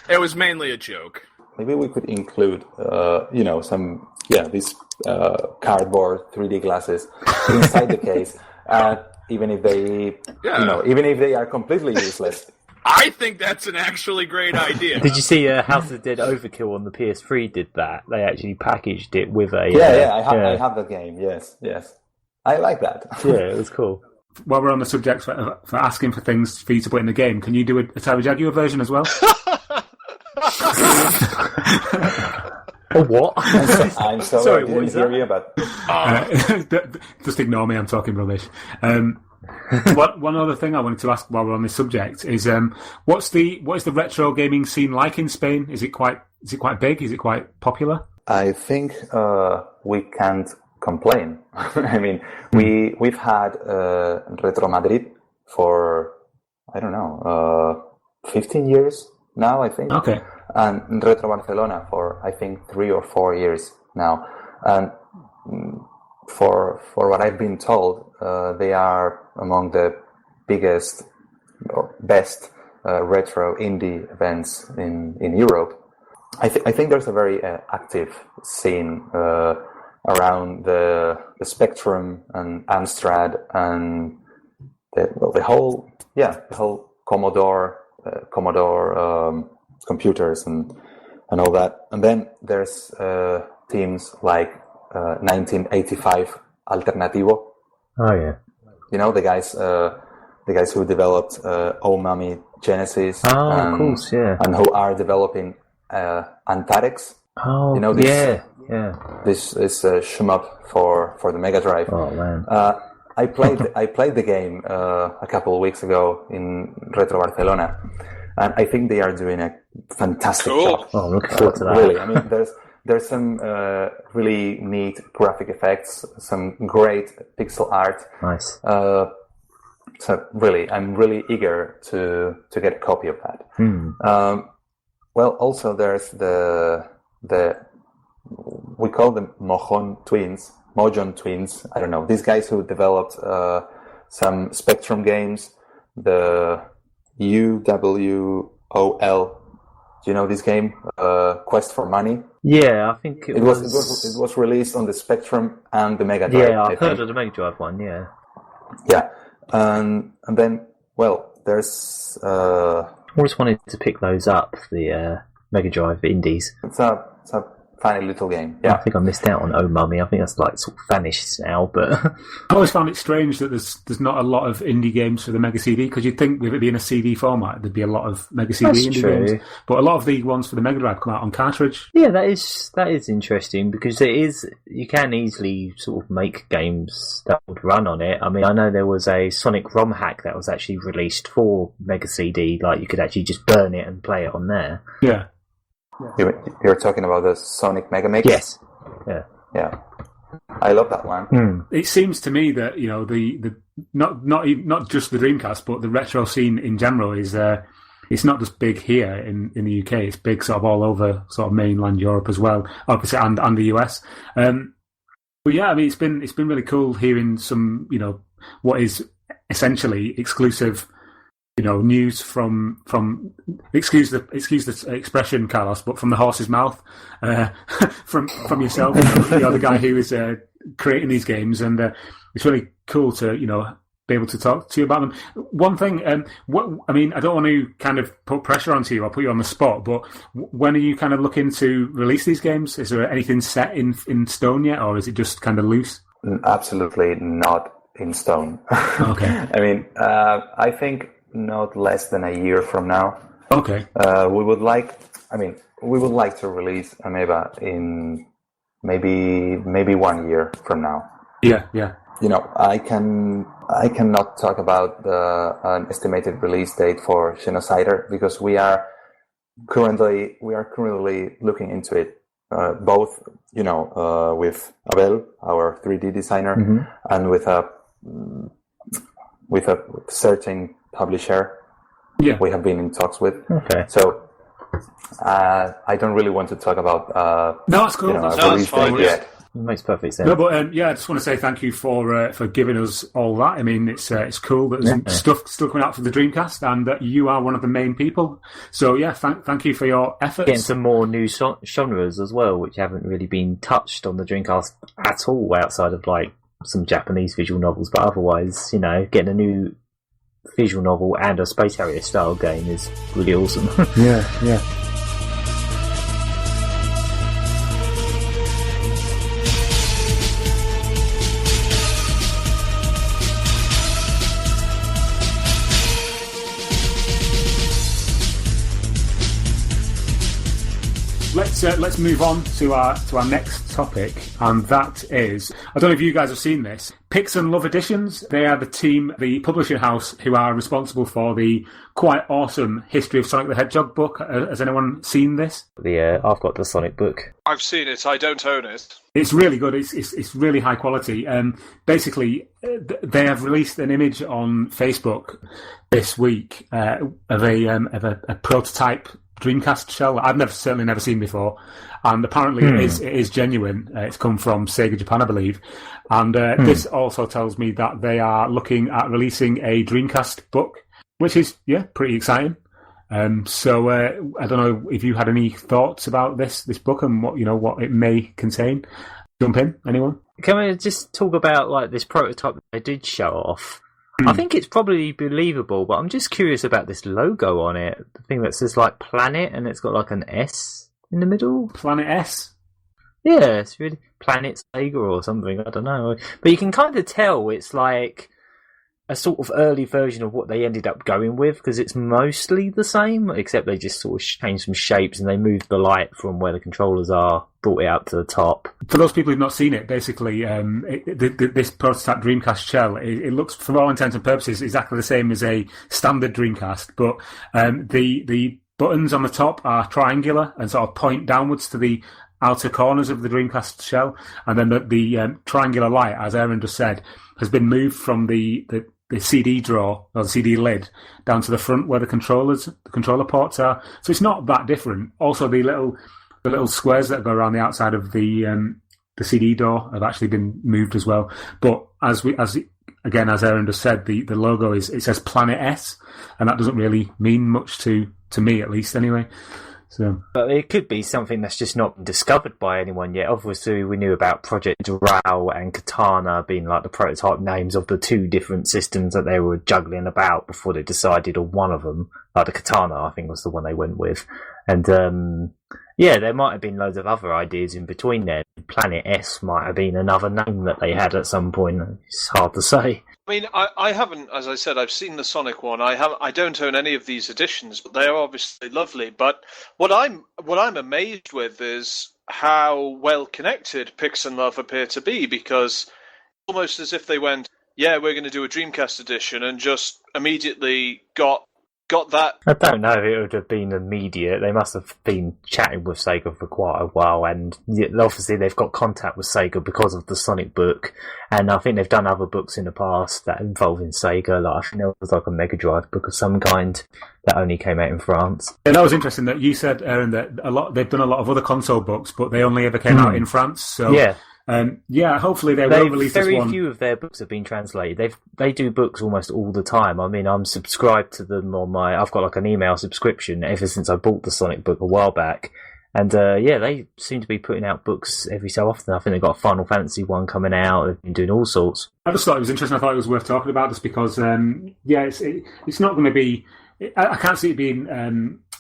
It was mainly a joke. Maybe we could include, some, these cardboard 3D glasses inside the case, even if they, even if they are completely useless. I think that's an actually great idea. Did you see House of the Dead Overkill on the PS3 did that? They actually packaged it with a... I have the game, yes. I like that. Yeah, it was cool. While we're on the subject for asking for things for you to put in the game, can you do a Cyber Jaguar version as well? Or what? I'm sorry, I didn't hear you, but... Just ignore me, I'm talking rubbish. One other thing I wanted to ask while we're on this subject is what is the retro gaming scene like in Spain? Is it quite big? Is it quite popular? I think we can't complain. I mean, we've had Retro Madrid for, I don't know, 15 years now, I think. Okay. And Retro Barcelona for, I think, 3 or 4 years now. And for what I've been told, they are among the biggest or best retro indie events in Europe. I think there's a very active scene around the Spectrum and Amstrad and the whole Commodore computers and all that. And then there's teams like 1985 Alternativo. Oh yeah. The guys who developed Omami Genesis. Oh, of course, yeah. And who are developing Antarex. Oh, This is shmup for the Mega Drive. Oh man. I played the game a couple of weeks ago in Retro Barcelona, and I think they are doing a fantastic job. Oh, looking forward to that. Really, I mean, there's some really neat graphic effects, some great pixel art. Nice. So really, I'm really eager to get a copy of that. Well, also there's the we call them Mojon twins. I don't know, these guys who developed some Spectrum games, the UWOL. Do you know this game, Quest for Money? Yeah, I think it was released on the Spectrum and the Mega Drive. Yeah, I've heard of the Mega Drive one. Yeah. Yeah, and then there's. I always wanted to pick those up, the Mega Drive indies. It's a funny little game. I Yeah. think I missed out on Oh Mummy. I think that's like sort of vanished now, but I always found it strange that there's not a lot of indie games for the Mega CD, because you'd think with it being a CD format, there'd be a lot of Mega CD That's indie true. games. But a lot of the ones for the Mega Drive come out on cartridge. yeah, that is interesting because you can easily sort of make games that would run on it. I mean, I know there was a Sonic ROM hack that was actually released for Mega CD, like you could actually just burn it and play it on there. Yeah. You're talking about the Sonic Mega Mix? Yes. Yeah. Yeah. I love that one. It seems to me that, you know, the not just the Dreamcast, but the retro scene in general is it's not just big here in the UK. It's big sort of all over sort of mainland Europe as well, obviously, and the US. But yeah, I mean, it's been really cool hearing some, you know, what is essentially exclusive, you know, news from excuse the expression, Carlos, but from the horse's mouth, from yourself, you're the guy who is creating these games, and it's really cool to, you know, be able to talk to you about them. One thing, I don't want to kind of put pressure onto you or put you on the spot, but when are you kind of looking to release these games? Is there anything set in stone yet, or is it just kind of loose? Absolutely not in stone. Okay. I mean, I think not less than a year from now. Okay. We would like to release Ameba in maybe 1 year from now. Yeah. You know, I cannot talk about an estimated release date for Genocider because we are currently looking into it, both, you know, with Abel, our 3D designer, and with a certain publisher. Yeah. We have been in talks with. Okay. So I don't really want to talk about No, that's cool. you know, That's a fine. release date yet. It makes perfect sense. No, but I just want to say thank you for giving us all that. I mean, it's cool that there's stuff still coming out for the Dreamcast, and that you are one of the main people. So yeah, thank you for your efforts. Getting some more new genres as well, which haven't really been touched on the Dreamcast at all, outside of like some Japanese visual novels. But otherwise, you know, getting a new visual novel and a Space Harrier style game is really awesome. Yeah. Let's move on to our next topic, and that is, I don't know if you guys have seen this, Pix and Love Editions. They are the publishing house who are responsible for the quite awesome History of Sonic the Hedgehog book. Has anyone seen this? I've got the Sonic book. I've seen it. I don't own it. It's really good. It's really high quality. Basically, they have released an image on Facebook this week of a prototype Dreamcast shell I've certainly never seen before, and apparently it is genuine. It's come from Sega Japan, I believe, and this also tells me that they are looking at releasing a Dreamcast book, which is pretty exciting. So I don't know if you had any thoughts about this book and what it may contain. Jump in, anyone? Can we just talk about like this prototype that they did show off? I think it's probably believable, but I'm just curious about this logo on it. The thing that says like Planet, and it's got like an S in the middle. Planet S? Yeah, it's really Planet Sega or something. I don't know, but you can kind of tell it's like a sort of early version of what they ended up going with, because it's mostly the same, except they just sort of changed some shapes and they moved the light from where the controllers are, brought it out to the top. For those people who've not seen it, basically, this prototype Dreamcast shell, it looks, for all intents and purposes, exactly the same as a standard Dreamcast, but the buttons on the top are triangular and sort of point downwards to the outer corners of the Dreamcast shell, and then the triangular light, as Aaron just said, has been moved from the CD drawer or the CD lid down to the front where the controller ports are. So it's not that different. Also, the little squares that go around the outside of the CD door have actually been moved as well. But as Aaron just said, the logo it says Planet S, and that doesn't really mean much to me, at least, anyway. So, but it could be something that's just not been discovered by anyone yet. Obviously, we knew about Project Doral and Katana being like the prototype names of the two different systems that they were juggling about before they decided on one of them. Like the Katana, I think, was the one they went with. And Yeah, there might have been loads of other ideas in between there. Planet S might have been another name that they had at some point. It's hard to say. I mean, I haven't, as I said, I've seen the Sonic one. I don't own any of these editions, but they are obviously lovely. But what I'm amazed with is how well connected Pix and Love appear to be, because almost as if they went, yeah, we're going to do a Dreamcast edition, and just immediately got that. I don't know if it would have been immediate. They must have been chatting with Sega for quite a while, and obviously they've got contact with Sega because of the Sonic book, and I think they've done other books in the past that involve in Sega. Like, I think there was like a Mega Drive book of some kind that only came out in France. Yeah, that was interesting that you said, Aaron, that they've done a lot of other console books, but they only ever came out in France. So yeah, hopefully they will release this one. Very few of their books have been translated. They do books almost all the time. I mean, I'm subscribed to them on I've got like an email subscription ever since I bought the Sonic book a while back. And they seem to be putting out books every so often. I think they've got a Final Fantasy one coming out. They've been doing all sorts. I just thought it was interesting. I thought it was worth talking about just because, it's not going to be... I can't see it being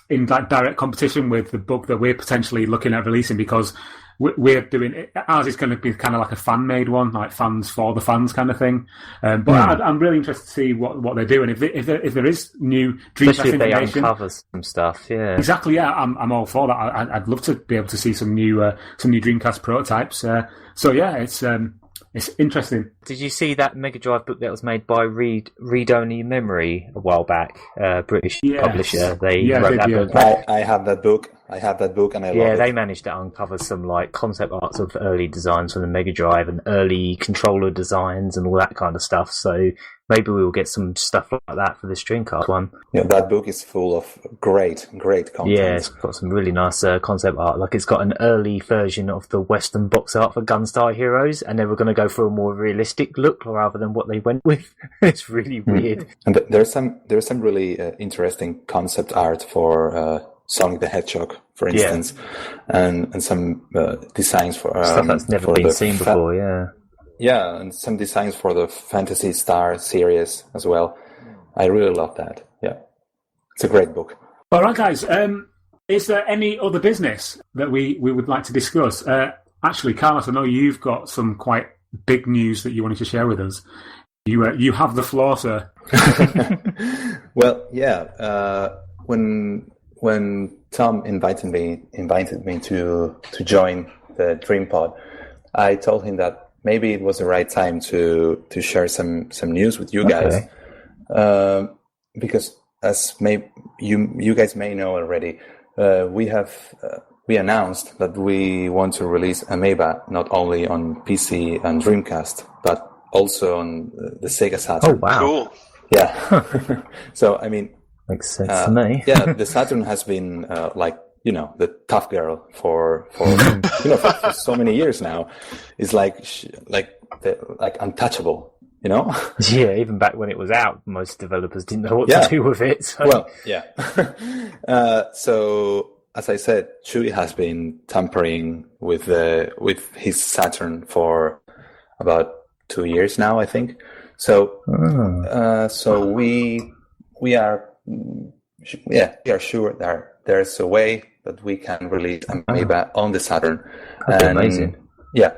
in like direct competition with the book that we're potentially looking at releasing, because we're doing it. Ours is going to be kind of like a fan-made one, like fans for the fans kind of thing. But I'm really interested to see what they're doing. If there is new Dreamcast especially if information, they uncover some stuff. Yeah, exactly. Yeah, I'm all for that. I'd love to be able to see some new Dreamcast prototypes. So yeah, it's interesting. Did you see that Mega Drive book that was made by Read Only Memory a while back? British publisher. They wrote that book. I have that book. And I love it. Yeah, they managed to uncover some like concept arts of early designs from the Mega Drive and early controller designs and all that kind of stuff. So maybe we will get some stuff like that for this Dreamcast one. Yeah, that book is full of great content. Yeah, it's got some really nice concept art. Like, it's got an early version of the Western box art for Gunstar Heroes, and they were going to go for a more realistic look rather than what they went with. It's really weird. And there's some really interesting concept art for Sonic the Hedgehog, for instance, and some designs for stuff that's never been seen before. Yeah, and some designs for the Phantasy Star series as well. I really love that. Yeah, it's a great book. All right, guys. Is there any other business that we would like to discuss? Actually, Carlos, I know you've got some quite big news that you wanted to share with us. You have the floor, sir. Well, yeah. When Tom invited me to join the DreamPod, I told him that maybe it was the right time to share some news with you guys, because as you guys may know already, we announced that we want to release Amoeba not only on PC and Dreamcast, but also on the Sega Saturn. Oh wow! Cool. Yeah. So I mean, makes sense to me. Yeah, the Saturn has been the tough girl for for so many years now. It's like untouchable, Yeah, even back when it was out, most developers didn't know what to do with it. So. Well, yeah. So as I said, Chewy has been tampering with his Saturn for about 2 years now, I think. So we are sure that there's a way that we can release Amoeba on the Saturn. That's amazing. Yeah.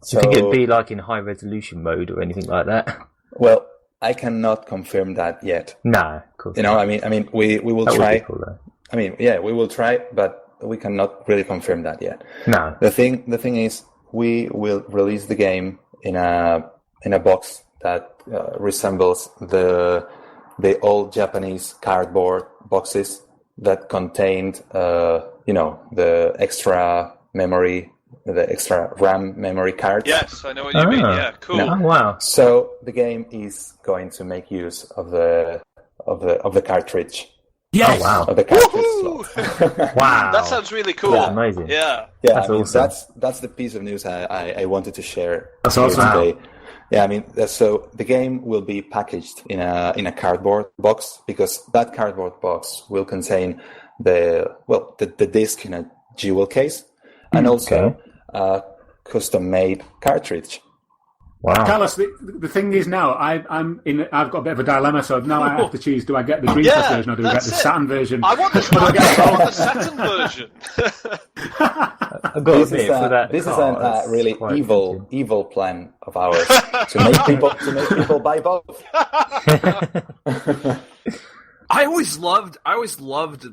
Do you think it'd be like in high resolution mode or anything like that? Well, I cannot confirm that yet. No, of course. I mean, we will try. Cool, I mean, yeah, we will try, but we cannot really confirm that yet. No. The thing is, we will release the game in a box that resembles the old Japanese cardboard boxes that contained, the extra memory, the extra RAM memory cards. Yes, I know what you mean. Yeah, cool. Oh, wow. So the game is going to make use of the cartridge. Yes. Oh, wow. Of the cartridge slot. Wow. That sounds really cool. That's amazing. Yeah. That's awesome. That's the piece of news I wanted to share. That's awesome. Today. Yeah, I mean, so the game will be packaged in a cardboard box, because that cardboard box will contain the disc in a jewel case, and also a custom-made cartridge. Wow. Carlos, the thing is now, I've got a bit of a dilemma, so now I have to choose, do I get the Dreamcast version or do I get the Saturn version? I want the Saturn version. I've got to admit, for that this car, is a really evil plan of ours to make people buy both. I always loved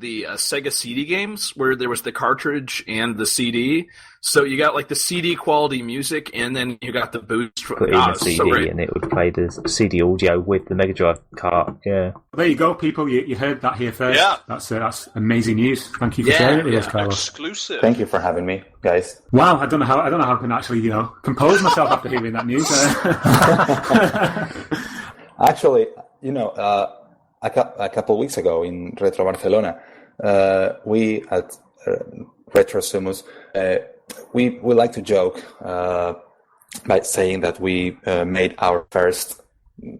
the Sega CD games where there was the cartridge and the CD. So you got like the CD quality music, and then you got the boost from put in a CD, and it would play the CD audio with the Mega Drive cart. Yeah. There you go, people. You heard that here first. Yeah. That's amazing news. Thank you for sharing it with us, Carlos. Exclusive. Thank you for having me, guys. Wow, I don't know how I can actually compose myself after hearing that news. Actually, a couple of weeks ago in Retro Barcelona, we at Retro Sumus, we like to joke by saying that we made our first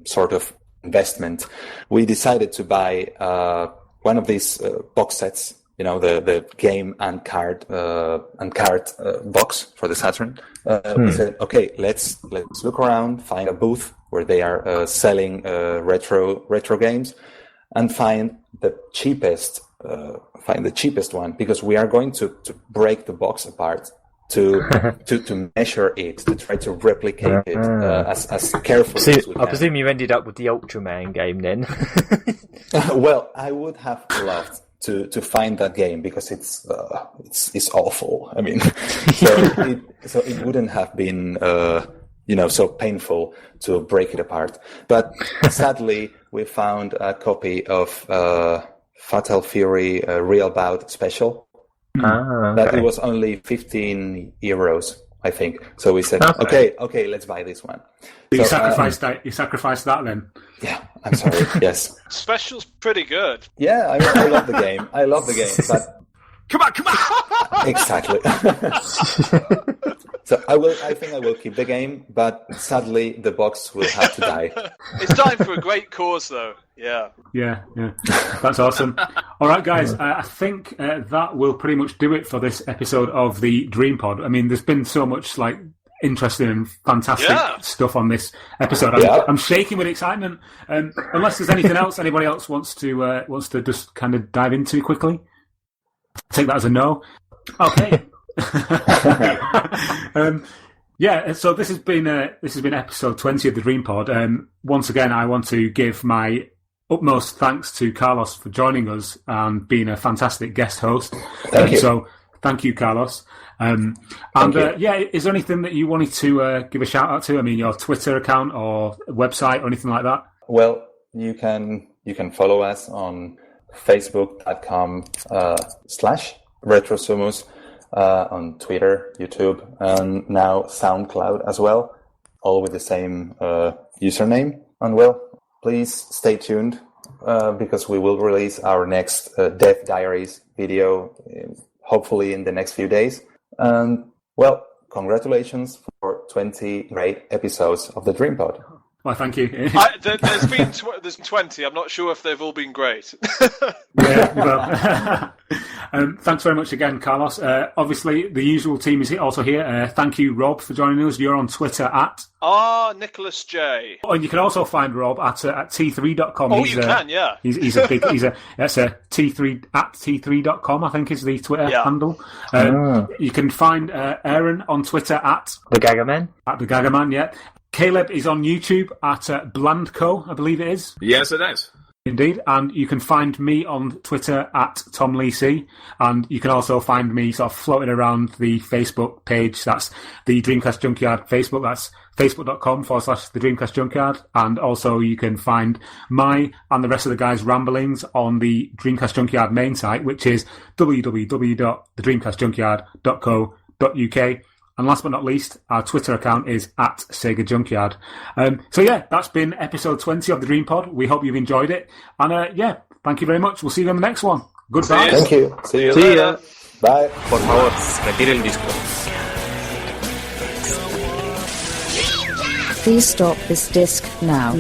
sort of investment. We decided to buy one of these box sets, the game and card box for the Saturn. We said, okay, let's look around, find a booth where they are selling retro games, and find the cheapest one, because we are going to break the box apart to measure it, to try to replicate it as carefully as we can. I presume you ended up with the Ultraman game then. Well, I would have loved to find that game, because it's awful. I mean, so it wouldn't have been so painful to break it apart. But sadly, we found a copy of Fatal Fury Real Bout Special. That it was only 15 euros, I think. So we said, okay, let's buy this one. You sacrificed that. You sacrificed that then. Yeah, I'm sorry. Yes. Special's pretty good. Yeah, I love the game. But Come on! exactly. So I think I will keep the game, but sadly the box will have to die. It's time for a great cause, though. Yeah. Yeah. That's awesome. All right, guys. I think that will pretty much do it for this episode of the Dream Pod. I mean, there's been so much interesting and fantastic stuff on this episode. I'm shaking with excitement. Unless there's anything else anybody else wants to just kind of dive into quickly. Take that as a no. Okay. So this has been episode 20 of the Dream Pod. Once again, I want to give my utmost thanks to Carlos for joining us and being a fantastic guest host. Thank you. So thank you, Carlos. Is there anything that you wanted to give a shout out to? I mean, your Twitter account or website or anything like that? Well, you can follow us on Facebook.com/RetroSumus, on Twitter, YouTube, and now SoundCloud as well, all with the same username. And please stay tuned because we will release our next Dev Diaries video, hopefully in the next few days. And congratulations for 20 great episodes of the Dream Pod. Well, thank you. There's 20. I'm not sure if they've all been great. Thanks very much again, Carlos. Obviously, the usual team is also here. Thank you, Rob, for joining us. You're on Twitter at Nicholas J. And you can also find Rob at t3.com. Oh, you can, yeah. He's a big. That's a t3 at t3.com. I think is the Twitter handle. You can find Aaron on Twitter at the Gagaman. At the Gagaman, yeah. Caleb is on YouTube at Blandco, I believe it is. Yes, it is. Indeed. And you can find me on Twitter at Tom Lee C. And you can also find me sort of floating around the Facebook page. That's the Dreamcast Junkyard Facebook. That's facebook.com/the Dreamcast Junkyard. And also you can find my and the rest of the guys' ramblings on the Dreamcast Junkyard main site, which is www.thedreamcastjunkyard.co.uk. And last but not least, our Twitter account is at Sega Junkyard. That's been episode 20 of the Dream Pod. We hope you've enjoyed it. And thank you very much. We'll see you on the next one. Goodbye. Thank you. See you later. Bye. Por favor, retire el disco. Please stop this disc now.